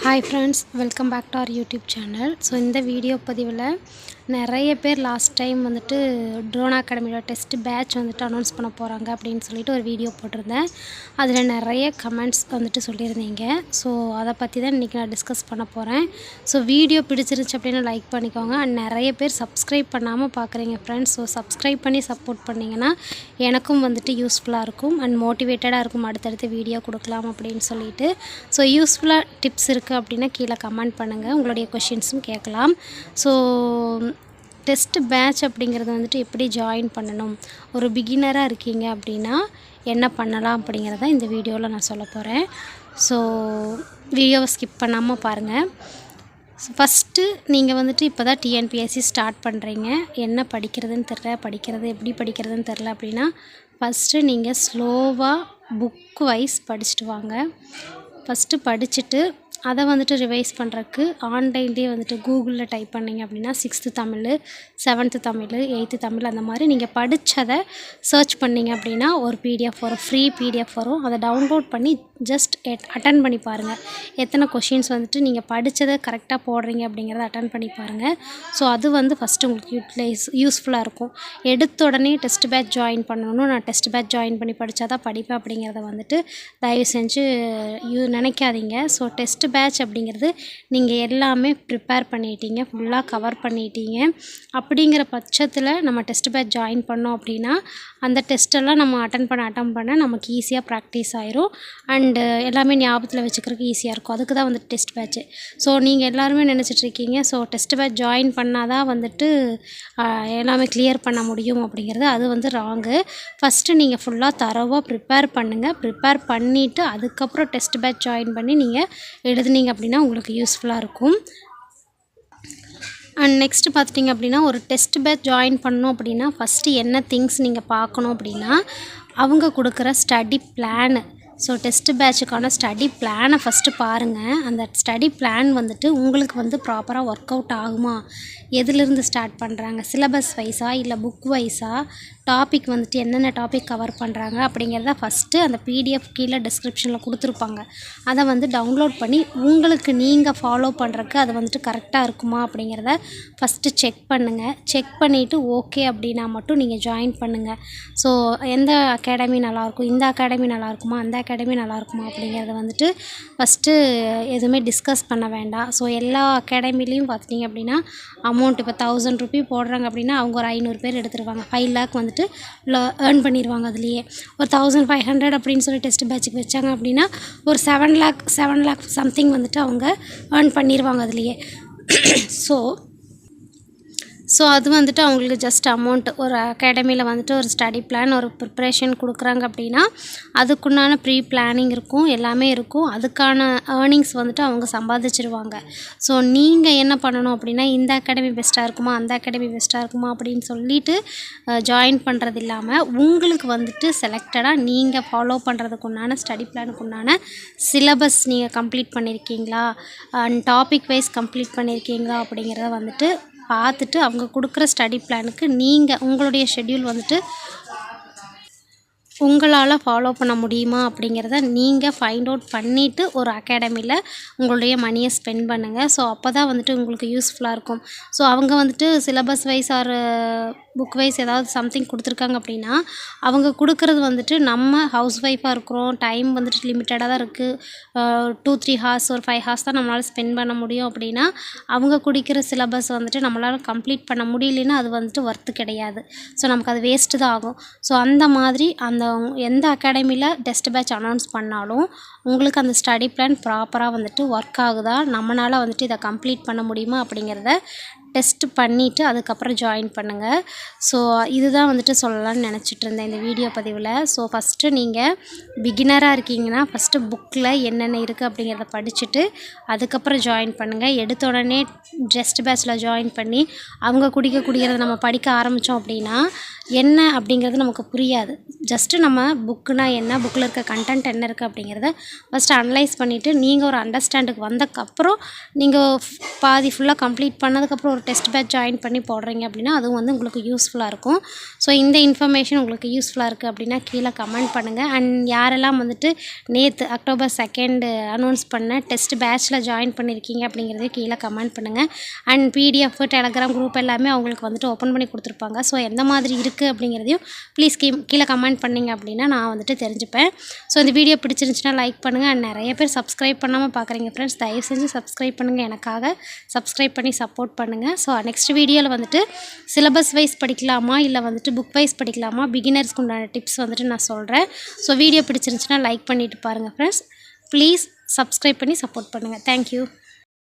Hi friends, welcome back to our YouTube channel. So இந்த video பதிவில் நிறைய பேர் லாஸ்ட் டைம் வந்துட்டு ட்ரோன் அகாடமியோட டெஸ்ட் பேட்ச் வந்துட்டு அனௌன்ஸ் பண்ண போகிறாங்க அப்படின்னு சொல்லிட்டு ஒரு வீடியோ போட்டிருந்தேன். அதில் நிறைய கமெண்ட்ஸ் வந்துட்டு சொல்லியிருந்தீங்க. ஸோ அதை பற்றி தான் இன்றைக்கி நான் டிஸ்கஸ் பண்ண போகிறேன். ஸோ வீடியோ பிடிச்சிருந்துச்சு அப்படின்னு லைக் பண்ணிக்கோங்க. அண்ட் நிறைய பேர் சப்ஸ்கிரைப் பண்ணாமல் பார்க்குறீங்க ஃப்ரெண்ட்ஸ். ஸோ சப்ஸ்கிரைப் பண்ணி சப்போர்ட் பண்ணிங்கன்னா எனக்கும் வந்துட்டு யூஸ்ஃபுல்லாக இருக்கும் அண்ட் மோட்டிவேட்டடாக இருக்கும் அடுத்தடுத்து வீடியோ கொடுக்கலாம் அப்படின்னு சொல்லிட்டு. ஸோ யூஸ்ஃபுல்லாக டிப்ஸ் இருக்குது அப்படின்னா கீழே கமெண்ட் பண்ணுங்கள், உங்களுடைய கொஷின்ஸும் கேட்கலாம். ஸோ டெஸ்ட் பேட்ச் அப்படிங்கிறது வந்துட்டு எப்படி ஜாயின் பண்ணணும், ஒரு பிகினராக இருக்கீங்க அப்படின்னா என்ன பண்ணலாம் அப்படிங்கிறத இந்த வீடியோவில் நான் சொல்ல போகிறேன். ஸோ வீடியோவை ஸ்கிப் பண்ணாமல் பாருங்கள். ஸோ ஃபஸ்ட்டு நீங்கள் வந்துட்டு இப்போ தான் டிஎன்பிஎஸ்சி ஸ்டார்ட் பண்ணுறீங்க, என்ன படிக்கிறதுன்னு தெரில, எப்படி படிக்கிறதுன்னு தெரில அப்படின்னா ஃபஸ்ட்டு நீங்கள் ஸ்லோவாக புக் வைஸ் படிச்சுட்டு வாங்க. ஃபஸ்ட்டு படிச்சுட்டு அதை வந்துட்டு ரிவைஸ் பண்ணுறதுக்கு ஆன்லைன்லேயே வந்துட்டு கூகுளில் டைப் பண்ணிங்க அப்படின்னா 6th Tamil, 7th Tamil, 8th Tamil அந்த மாதிரி நீங்கள் படித்ததை சர்ச் பண்ணிங்க அப்படின்னா ஒரு பிடிஎஃப் வரும், ஃப்ரீ பிடிஎஃப் வரும். அதை டவுன்லோட் பண்ணி ஜஸ்ட் அட்டன் பண்ணி பாருங்கள். எத்தனை கொஷின்ஸ் வந்துட்டு நீங்கள் படித்ததை கரெக்டாக போடுறீங்க அப்படிங்கிறத அட்டன் பண்ணி பாருங்கள். ஸோ அது வந்து ஃபஸ்ட்டு உங்களுக்கு யூஸ்ஃபுல்லாக இருக்கும். எடுத்த உடனே டெஸ்ட் பேட்ச் ஜாயின் பண்ணணும், நான் டெஸ்ட் பேட்ச் ஜாயின் பண்ணி படித்தா தான் படிப்பேன் அப்படிங்கிறத வந்துட்டு தயவு செஞ்சு நினைக்காதீங்க. ஸோ டெஸ்ட் பேட்ச் அப்படிங்கிறது நீங்கள் எல்லாமே ப்ரிப்பேர் பண்ணிட்டீங்க, ஃபுல்லாக கவர் பண்ணிட்டீங்க அப்படிங்கிற பட்சத்தில் நம்ம டெஸ்ட் பேட்ச் ஜாயின் பண்ணோம் அப்படின்னா அந்த டெஸ்ட்டெல்லாம் நம்ம அட்டன் பண்ண நமக்கு ஈஸியாக ப்ராக்டிஸ் ஆயிரும் அண்டு எல்லாமே ஞாபகத்தில் வச்சுக்கிறதுக்கு ஈஸியாக இருக்கும். அதுக்கு தான் வந்துட்டு டெஸ்ட் பேட்ச்சு. ஸோ நீங்கள் எல்லாருமே நினச்சிட்ருக்கீங்க ஸோ டெஸ்ட் பேட்ச் ஜாயின் பண்ணால் தான் வந்துட்டு எல்லாமே கிளியர் பண்ண முடியும் அப்படிங்கிறது. அது வந்து ராங்கு. ஃபஸ்ட்டு நீங்கள் ஃபுல்லாக தரோவாக ப்ரிப்பேர் பண்ணுங்கள். ப்ரிப்பேர் பண்ணிவிட்டு அதுக்கப்புறம் டெஸ்ட் பேட்ச் ஜாயின் பண்ணி நீங்கள் எழுதுனீங்க அப்படின்னா உங்களுக்கு யூஸ்ஃபுல்லாக இருக்கும். அண்ட் நெக்ஸ்ட்டு பார்த்துட்டிங்க அப்படின்னா ஒரு டெஸ்ட் பேட்ச் ஜாயின் பண்ணணும் அப்படின்னா ஃபஸ்ட்டு என்ன திங்ஸ் நீங்கள் பார்க்கணும் அப்படின்னா அவங்க கொடுக்குற ஸ்டடி பிளானு. ஸோ டெஸ்ட் பேட்சுக்கான ஸ்டடி பிளானை ஃபஸ்ட்டு பாருங்கள். அந்த ஸ்டடி பிளான் வந்துட்டு உங்களுக்கு வந்து ப்ராப்பராக ஒர்க் அவுட் ஆகுமா, எதுலேருந்து ஸ்டார்ட் பண்ணுறாங்க, சிலபஸ் வைஸாக இல்லை புக் வைஸாக, டாபிக் வந்துட்டு என்னென்ன டாபிக் கவர் பண்ணுறாங்க அப்படிங்கிறத ஃபஸ்ட்டு அந்த பிடிஎஃப் கீழே டிஸ்கிரிப்ஷனில் கொடுத்துருப்பாங்க. அதை வந்து டவுன்லோட் பண்ணி உங்களுக்கு நீங்கள் ஃபாலோ பண்ணுறக்கு அது வந்துட்டு கரெக்டாக இருக்குமா அப்படிங்கிறத ஃபஸ்ட்டு செக் பண்ணுங்கள். செக் பண்ணிவிட்டு ஓகே அப்படின்னா மட்டும் நீங்கள் ஜாயின் பண்ணுங்கள். ஸோ எந்த அகாடமி நல்லாயிருக்கும், இந்த அகாடமி நல்லாயிருக்குமா, அந்த அகாடமி நல்லாயிருக்குமா அப்படிங்கிறத வந்துட்டு ஃபஸ்ட்டு எதுவுமே டிஸ்கஸ் பண்ண வேண்டாம். ஸோ எல்லா அகாடமிலையும் பார்த்துட்டிங்க அப்படின்னா அமௌண்ட் இப்போ 1000 ரூபி போடுறாங்க அப்படின்னா அவங்க ஒரு 500 பேர் எடுத்துருவாங்க, 5 lakh வந்துட்டு ஏர்ன் பண்ணிடுவாங்க. அதுலேயே ஒரு 1500 அப்படின்னு சொல்லி டெஸ்ட் பேட்சுக்கு வச்சாங்க அப்படின்னா ஒரு 7 lakh சம்திங் வந்துட்டு அவங்க ஏர்ன் பண்ணிடுவாங்க அதுலேயே. ஸோ அது வந்துட்டு அவங்களுக்கு ஜஸ்ட் அமௌண்ட். ஒரு அகாடமியில் வந்துட்டு ஒரு ஸ்டடி பிளான், ஒரு ப்ரிப்ரேஷன் கொடுக்குறாங்க அப்படின்னா அதுக்குண்டான ப்ரீ பிளானிங் இருக்கும், எல்லாமே இருக்கும். அதுக்கான ஏர்னிங்ஸ் வந்துட்டு அவங்க சம்பாதிச்சிருவாங்க. ஸோ நீங்கள் என்ன பண்ணணும் அப்படின்னா இந்த அகாடமி பெஸ்ட்டாக இருக்குமா, அந்த அகாடமி பெஸ்ட்டாக இருக்குமா அப்படின்னு சொல்லிட்டு ஜாயின் பண்ணுறது இல்லாமல் உங்களுக்கு வந்துட்டு செலக்டடாக நீங்கள் ஃபாலோ பண்ணுறதுக்குண்டான ஸ்டடி பிளானுக்குண்டான சிலபஸ் நீங்கள் கம்ப்ளீட் பண்ணியிருக்கீங்களா அண்ட் டாபிக் வைஸ் கம்ப்ளீட் பண்ணியிருக்கீங்களா அப்படிங்கிறத வந்துட்டு பார்த்துட்டு அவங்க கொடுக்குற ஸ்டடி பிளானுக்கு நீங்கள் உங்களுடைய ஷெட்யூல் வந்துட்டு உங்களால் ஃபாலோ பண்ண முடியுமா அப்படிங்கிறத நீங்கள் ஃபைண்ட் அவுட் பண்ணிவிட்டு ஒரு அகாடமியில் உங்களுடைய மணியை ஸ்பெண்ட் பண்ணுங்கள். ஸோ அப்போ தான் வந்துட்டு உங்களுக்கு யூஸ்ஃபுல்லாக இருக்கும். ஸோ அவங்க வந்துட்டு syllabus wise or book wise ஏதாவது சம்திங் கொடுத்துருக்காங்க அப்படின்னா அவங்க கொடுக்குறது வந்துட்டு நம்ம ஹவுஸ் ஒய்ஃபாக இருக்கிறோம், டைம் வந்துட்டு லிமிட்டடாக தான் இருக்குது, 2-3 hours ஒரு 5 hours தான் நம்மளால் ஸ்பெண்ட் பண்ண முடியும் அப்படின்னா அவங்க குடிக்கிற சிலபஸ் வந்துட்டு நம்மளால் கம்ப்ளீட் பண்ண முடியலன்னா அது வந்துட்டு ஒர்த்து கிடையாது. ஸோ நமக்கு அது வேஸ்ட்டு தான் ஆகும். ஸோ அந்த மாதிரி அந்த எந்த அகாடமியில் டெஸ்ட் பேட்ச் அனௌன்ஸ் பண்ணாலும் உங்களுக்கு அந்த ஸ்டடி பிளான் ப்ராப்பராக வந்துட்டு ஒர்க் ஆகுதா, நம்மளால் வந்துட்டு இதை கம்ப்ளீட் பண்ண முடியுமா அப்படிங்கிறத டெஸ்ட் பண்ணிவிட்டு அதுக்கப்புறம் ஜாயின் பண்ணுங்கள். ஸோ இதுதான் வந்துட்டு சொல்லலாம்னு நினச்சிட்டு இருந்தேன் இந்த வீடியோ பதிவில். ஸோ ஃபஸ்ட்டு நீங்கள் பிகினராக இருக்கீங்கன்னா ஃபஸ்ட்டு புக்கில் என்னென்ன இருக்குது அப்படிங்கிறத படிச்சுட்டு அதுக்கப்புறம் ஜாயின் பண்ணுங்கள். எடுத்த உடனே டெஸ்ட் பேட்சில் ஜாயின் பண்ணி அவங்க குடிக்கிறத நம்ம படிக்க ஆரம்பித்தோம் அப்படின்னா என்ன அப்படிங்கிறது நமக்கு புரியாது. ஜஸ்ட்டு நம்ம புக்குனா என்ன, புக்கில் இருக்க கண்டென்ட் என்ன இருக்குது அப்படிங்கிறத ஃபஸ்ட்டு அனலைஸ் பண்ணிவிட்டு நீங்கள் ஒரு அண்டர்ஸ்டாண்டுக்கு வந்தக்கப்புறம் நீங்கள் பாதி ஃபுல்லாக கம்ப்ளீட் பண்ணதுக்கப்புறம் ஒரு டெஸ்ட் பேட்ச் ஜாயின் பண்ணி போடுறீங்க அப்படின்னா அதுவும் வந்து உங்களுக்கு யூஸ்ஃபுல்லாக இருக்கும். ஸோ இந்த இன்ஃபர்மேஷன் உங்களுக்கு யூஸ்ஃபுல்லாக இருக்குது அப்படின்னா கீழே கமெண்ட் பண்ணுங்கள். அண்ட் யாரெல்லாம் வந்துட்டு நேற்று அக்டோபர் 2 அனௌன்ஸ் பண்ண டெஸ்ட் பேட்ச்சில் ஜாயின் பண்ணியிருக்கீங்க அப்படிங்கிறதையும் கீழே கமெண்ட் பண்ணுங்கள். அண்ட் பிடிஎஃப் டெலகிராம் குரூப் எல்லாமே அவங்களுக்கு வந்துட்டு ஓப்பன் பண்ணி கொடுத்துருப்பாங்க. ஸோ எந்த மாதிரி இருக்குது அப்படிங்கிறதையும் ப்ளீஸ் கீழே கமெண்ட் பண்ணிங்க அப்படின்னா நான் வந்துட்டு தெரிஞ்சுப்பேன். ஸோ இந்த வீடியோ பிடிச்சிருந்துச்சுன்னா லைக் பண்ணுங்கள். அண்ட் நிறைய பேர் சப்ஸ்கிரைப் பண்ணாமல் பார்க்குறீங்க ஃப்ரெண்ட்ஸ், தயவு செஞ்சு சப்ஸ்கிரைப் பண்ணுங்கள். எனக்காக சப்ஸ்கிரைப் பண்ணி சப்போர்ட் பண்ணுங்கள். ஸோ நெக்ஸ்ட் வீடியோவில் வந்துட்டு சிலபஸ் வைஸ் படிக்கலாமா இல்லை வந்துட்டு புக் வைஸ் படிக்கலாமா, பிகினர்ஸ்க்கு உண்டான டிப்ஸ் வந்துட்டு நான் சொல்கிறேன். ஸோ வீடியோ பிடிச்சிருந்துச்சுன்னா லைக் பண்ணிவிட்டு பாருங்கள் ஃப்ரெண்ட்ஸ். ப்ளீஸ் சப்ஸ்கிரைப் பண்ணி சப்போர்ட் பண்ணுங்கள். தேங்க்யூ.